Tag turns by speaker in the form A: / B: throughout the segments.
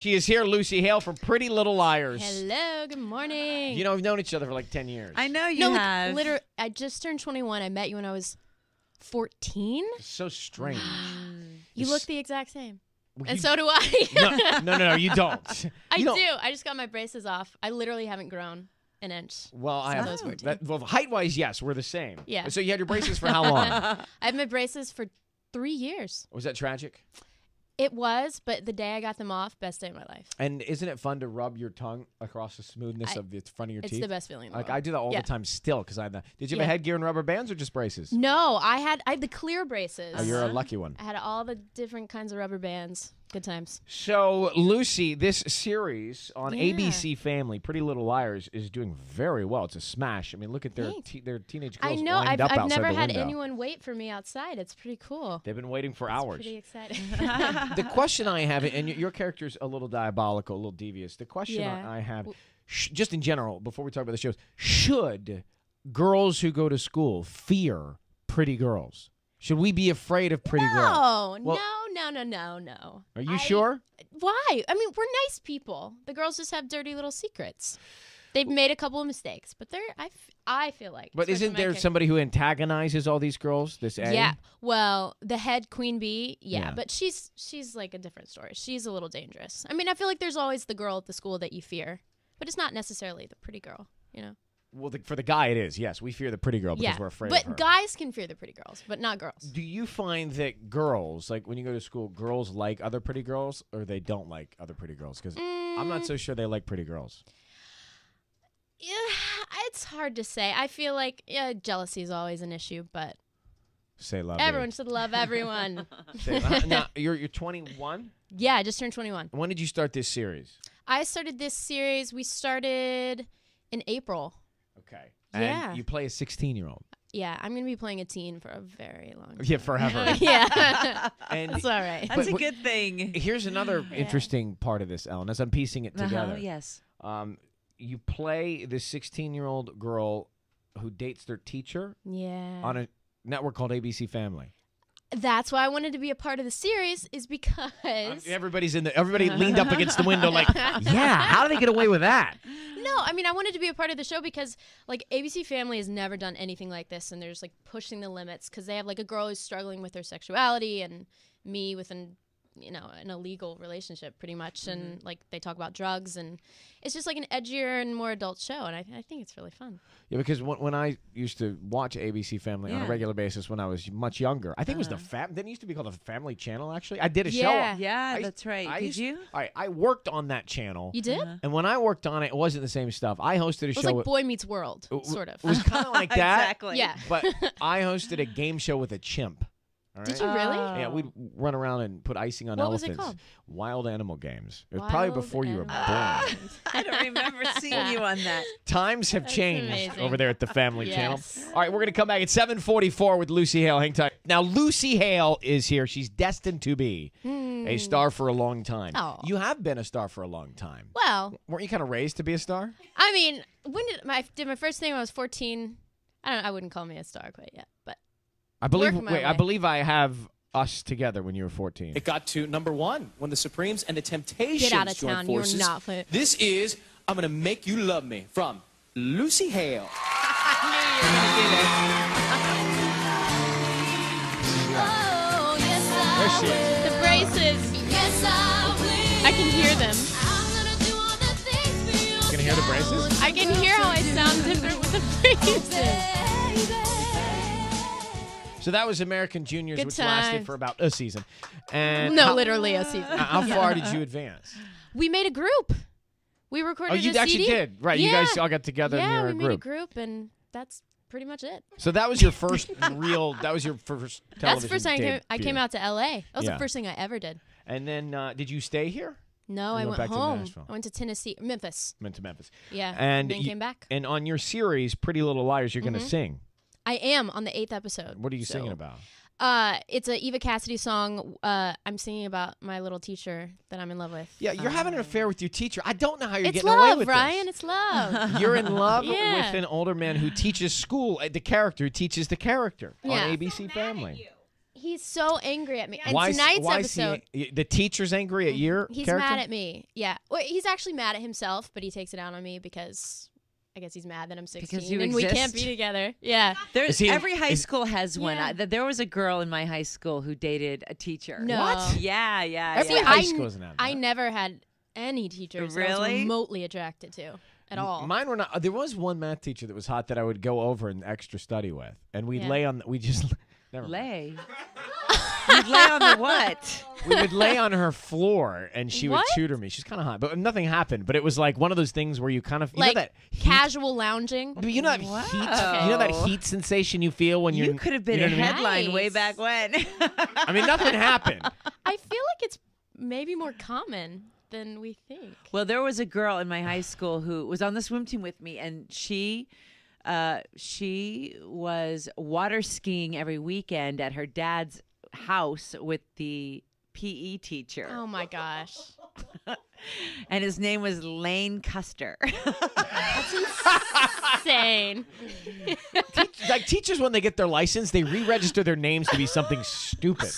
A: She is here, Lucy Hale from Pretty Little Liars.
B: Hello, good morning.
A: You know, we've known each other for like 10 years.
C: I know you have.
B: Like, literally, I just turned 21. I met you when I was 14.
A: It's so strange.
B: You look the exact same.
A: Well,
B: And so do I.
A: No, you don't.
B: I do. I just got my braces off. I literally haven't grown an inch.
A: Well,
B: since I was 14.
A: well, height-wise, yes, we're the same.
B: Yeah.
A: So you had your braces for how long?
B: I had my braces for 3 years.
A: Was that tragic?
B: It was, but the day I got them off, best day of my life.
A: And isn't it fun to rub your tongue across the smoothness of the front of your teeth?
B: It's the best feeling in the
A: Like
B: world.
A: I do that all the time still because I have that. Did you have a headgear and rubber bands or just braces?
B: No, I had the clear braces.
A: Oh, you're a lucky one.
B: I had all the different kinds of rubber bands. Good times.
A: So, Lucy, this series on ABC Family, Pretty Little Liars, is doing very well. It's a smash. I mean, look at their teenage girls
B: I know.
A: lined up
B: I've
A: outside
B: never
A: the
B: had
A: window.
B: anyone wait for me outside. It's pretty cool.
A: They've been waiting for hours.
B: Pretty exciting.
A: The question I have, and your character's a little diabolical, a little devious. The question I have, just in general, before we talk about the shows, should girls who go to school fear pretty girls? Should we be afraid of pretty girls?
B: No, no.
A: Are you sure?
B: Why? I mean, we're nice people. The girls just have dirty little secrets. They've made a couple of mistakes, but I feel like.
A: But isn't there somebody who antagonizes all these girls? This A?
B: Yeah. Well, the head queen bee, but she's like a different story. She's a little dangerous. I mean, I feel like there's always the girl at the school that you fear, but it's not necessarily the pretty girl, you know?
A: Well, for the guy, it is. Yes, we fear the pretty girl because we're afraid of her.
B: But guys can fear the pretty girls, but not girls.
A: Do you find that girls, like when you go to school, girls like other pretty girls or they don't like other pretty girls? Because I'm not so sure they like pretty girls.
B: Yeah, it's hard to say. I feel like jealousy is always an issue, but
A: say love.
B: Everyone should love everyone.
A: Now, you're 21?
B: Yeah, I just turned 21.
A: When did you start this series?
B: I started this series. We started in April.
A: Okay.
B: Yeah.
A: And you play a 16-year-old.
B: Yeah, I'm going to be playing a teen for a very long time.
A: Yeah, forever.
B: Yeah.
A: And
B: that's all right.
C: That's a good thing.
A: Here's another interesting part of this, Ellen, as I'm piecing it together.
C: Yes.
A: You play this 16-year-old girl who dates their teacher on a network called ABC Family.
B: That's why I wanted to be a part of the series, is because
A: everybody leaned up against the window like, yeah, how do they get away with that?
B: No, I mean, I wanted to be a part of the show because, like, ABC Family has never done anything like this, and they're just, like, pushing the limits because they have, like, a girl who's struggling with her sexuality and me with an illegal relationship pretty much, and, like, they talk about drugs, and it's just, like, an edgier and more adult show, and I think it's really fun. Yeah,
A: because when I used to watch ABC Family on a regular basis when I was much younger, I think it was didn't it used to be called the Family Channel, actually? I did a show.
C: Yeah, that's right. Did you?
A: I worked on that channel.
B: You did?
A: And when I worked on it, it wasn't the same stuff. I hosted a show.
B: It was like Boy Meets World, sort of.
A: It was kind of like that.
C: Exactly.
B: Yeah.
A: But I hosted a game show with a chimp. All right?
B: Did you really?
A: Yeah, we'd run around and put icing on elephants.
B: What was it called?
A: Wild Animal Games. It was probably before you were born.
C: I don't remember seeing you on that.
A: Times have changed
B: amazing.
A: over there at the Family Channel.
B: Yes.
A: All right, we're going to come back at 7:44 with Lucy Hale. Hang tight. Now, Lucy Hale is here. She's destined to be a star for a long time.
B: Oh.
A: You have been a star for a long time.
B: Well,
A: Weren't you kind of raised to be a star?
B: I mean, when did my first thing when I was 14? I wouldn't call me a star quite yet, but
A: I believe.
B: Working my way.
A: I believe I have us together when you were 14.
D: It got to #1 when the Supremes and the Temptations
B: get out of
D: joined
B: town.
D: forces.
B: You're not fit.
D: This is I'm Gonna Make You Love Me from Lucy Hale.
B: Oh, yes,
A: There she is.
B: the braces. Yes, I can hear them.
A: You can hear the braces?
B: I can hear how I sound different with the braces.
A: So that was American Juniors,
B: Good
A: which lasted
B: times.
A: for about a season. And
B: No, literally a season.
A: How far did you advance?
B: We made a group. We recorded
A: Oh, you
B: a
A: actually
B: CD.
A: did. Right,
B: Yeah.
A: you guys all got together and
B: Yeah,
A: you're
B: we
A: a
B: made a
A: group.
B: group, and that's pretty much it.
A: So that was your first that was your first television
B: That's the first time I
A: debut.
B: came out to L.A. That was
A: Yeah.
B: the first thing I ever did.
A: And then did you stay here?
B: No,
A: You
B: I
A: went
B: went
A: back to
B: home.
A: Nashville.
B: I went to Tennessee, Memphis.
A: Went to Memphis.
B: Yeah,
A: And
B: then
A: you-
B: came back.
A: And on your series, Pretty Little Liars, you're going to sing.
B: I am on the 8th episode.
A: What are you singing about?
B: It's a Eva Cassidy song. I'm singing about my little teacher that I'm in love with.
A: Yeah, you're having an affair with your teacher. I don't know how you're
B: It's
A: getting away
B: love,
A: with
B: Ryan.
A: this.
B: It's love.
A: You're in love
B: Yeah.
A: with an older man who teaches school, the character who teaches the character
B: Yeah.
A: on ABC Family.
B: He's so angry at me. And
A: Why
B: tonight's
A: is
B: episode,
A: the teacher's angry at your
B: he's
A: character?
B: mad at me. Yeah. Well, he's actually mad at himself, but he takes it out on me because I guess he's mad that I'm 16 and we can't be together. Yeah.
C: Every high school has one.
B: Yeah.
C: There was a girl in my high school who dated a teacher.
B: No.
A: What?
C: Yeah.
A: Every high school doesn't have that.
B: I never had any teachers that I was
C: Really?
B: remotely attracted to at all.
A: Mine were not. There was one math teacher that was hot that I would go over and extra study with, and we'd
B: Yeah.
A: lay on. We just never mind.
C: Lay. You'd lay on the what?
A: We would lay on her floor, and she would
B: What?
A: tutor me. She's kind of hot, but nothing happened. But it was like one of those things where you kind of you
B: Like
A: know that heat,
B: casual lounging.
A: you know that heat.
C: Wow.
A: You know that heat sensation you feel when you're.
C: You could have been
A: you
C: a
A: know what I mean?
C: headline way
B: Nice.
C: back when.
A: I mean, nothing happened.
B: I feel like it's maybe more common than we think.
C: Well, there was a girl in my high school who was on the swim team with me, and she was water skiing every weekend at her dad's house with the PE teacher.
B: Oh my gosh.
C: And his name was Lane Custer.
B: Insane.
A: Like teachers, when they get their license, they re-register their names to be something stupid.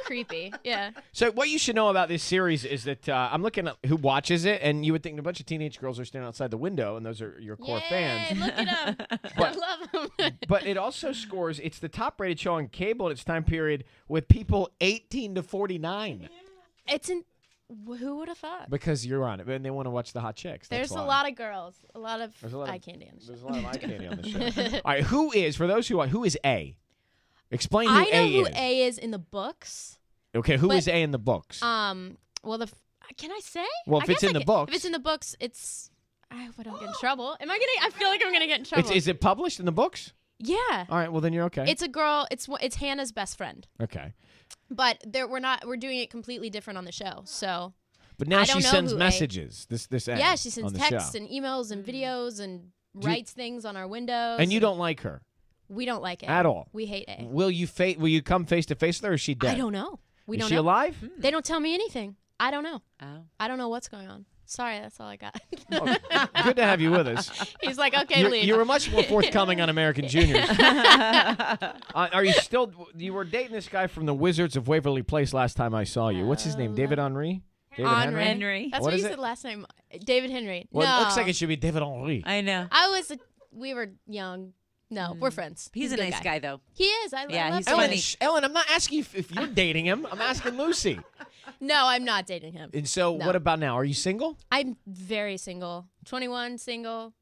B: Creepy. Yeah.
A: So what you should know about this series is that I'm looking at who watches it, and you would think a bunch of teenage girls are standing outside the window, and those are your core
B: Yay,
A: fans.
B: Look at him.
A: But-
B: I love him.
A: But it also scores. It's the top-rated show on cable in its time period with people 18 to 49.
B: It's in. Who would have thought?
A: Because you're on it, and they want to watch the hot chicks. That's
B: There's
A: why.
B: a lot of girls, a lot of
A: There's a lot of-
B: eye candy on the show.
A: There's a lot of eye candy on the show. All right, who is for those who is A? Explain who
B: I know
A: A
B: who
A: is.
B: A is in the books.
A: Okay, who
B: but-
A: is A in the books?
B: Well, can I say?
A: Well, if
B: I
A: it's
B: guess
A: in
B: I
A: the
B: can-
A: books.
B: If it's in the books, it's. I hope I don't get in trouble. Am I gonna? I feel like I'm gonna get in trouble.
A: Is it published in the books?
B: Yeah.
A: All right, well then you're okay.
B: It's a girl. It's Hannah's best friend.
A: Okay.
B: But we're doing it completely different on the show. So
A: But now
B: I
A: she
B: don't know
A: sends
B: who A-
A: messages. This A
B: yeah, she sends
A: on the
B: texts
A: show.
B: and emails and videos and
A: you-
B: writes things on our windows.
A: And you don't like her
B: We don't like it
A: at all.
B: We hate A.
A: Will you come face to face with her, or is she dead?
B: I don't know. We
A: is
B: don't
A: she
B: know.
A: alive?
B: They don't tell me anything. I don't know.
C: Oh.
B: I don't know what's going on. Sorry, that's all I got.
A: Oh, good to have you with us.
B: He's like, okay, leave.
A: You were much more forthcoming on American Juniors. Are you still? You were dating this guy from the Wizards of Waverly Place last time I saw you. What's his name? David Henry? David
B: Henry.
C: Henry.
B: That's
A: What
B: what,
A: is
B: you
A: it?
B: said last time. David Henry.
A: Well,
B: no.
A: it looks like it should be David Henry.
C: I know.
B: We were young. No, we're friends.
C: He's a
B: good
C: nice guy, though.
B: He is. I
C: Yeah,
B: love
C: he's
B: him.
C: funny.
A: Ellen, I'm not asking you if you're dating him. I'm asking Lucy.
B: No, I'm not dating him.
A: And so,
B: No.
A: what about now? Are you single?
B: I'm very single. 21, single.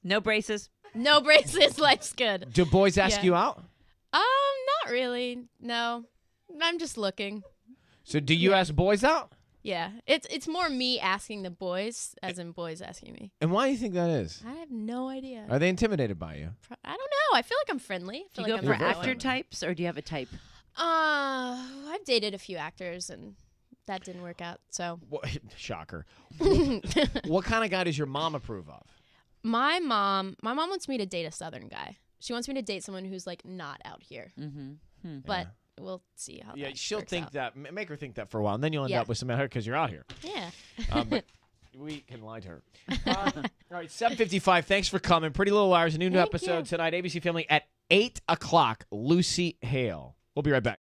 C: No braces.
B: No braces. Life's good.
A: Do boys ask
B: Yeah.
A: you out?
B: Not really. No. I'm just looking.
A: So, do you ask boys out?
B: Yeah. It's more me asking the boys as in boys asking me.
A: And why do you think that is?
B: I have no idea.
A: Are they intimidated by you?
B: I don't know. I feel like I'm friendly. I
C: Do
B: feel
C: you
B: like
C: go
B: I'm
C: for
A: very
C: actor
A: friendly.
C: types, or do you have a type?
B: I've dated a few actors and that didn't work out. So
A: Shocker. What kind of guy does your mom approve of?
B: my mom wants me to date a Southern guy. She wants me to date someone who's like not out here.
C: Mm-hmm.
B: But we'll see how.
A: Yeah,
B: that
A: she'll
B: works
A: think
B: out.
A: that. Make her think that for a while, and then you'll end
B: Yeah.
A: up with some out here because you're out here.
B: Yeah.
A: But we can lie to her. All right, 7:55. Thanks for coming. Pretty Little Liars, a new
B: Thank
A: episode
B: you.
A: tonight. ABC Family at 8 o'clock. Lucy Hale. We'll be right back.